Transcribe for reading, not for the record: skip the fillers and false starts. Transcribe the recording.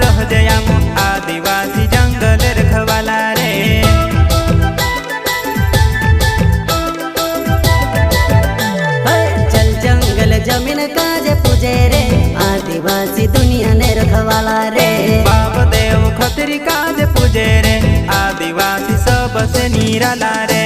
रह जया आदिवासी जंगल रखवाला रे। चल जंगल जमीन काजे पूजे रे आदिवासी दुनिया ने रखवाला रे। बाप देव खतरी काज पूजे रे आदिवासी सबसे निराला रे।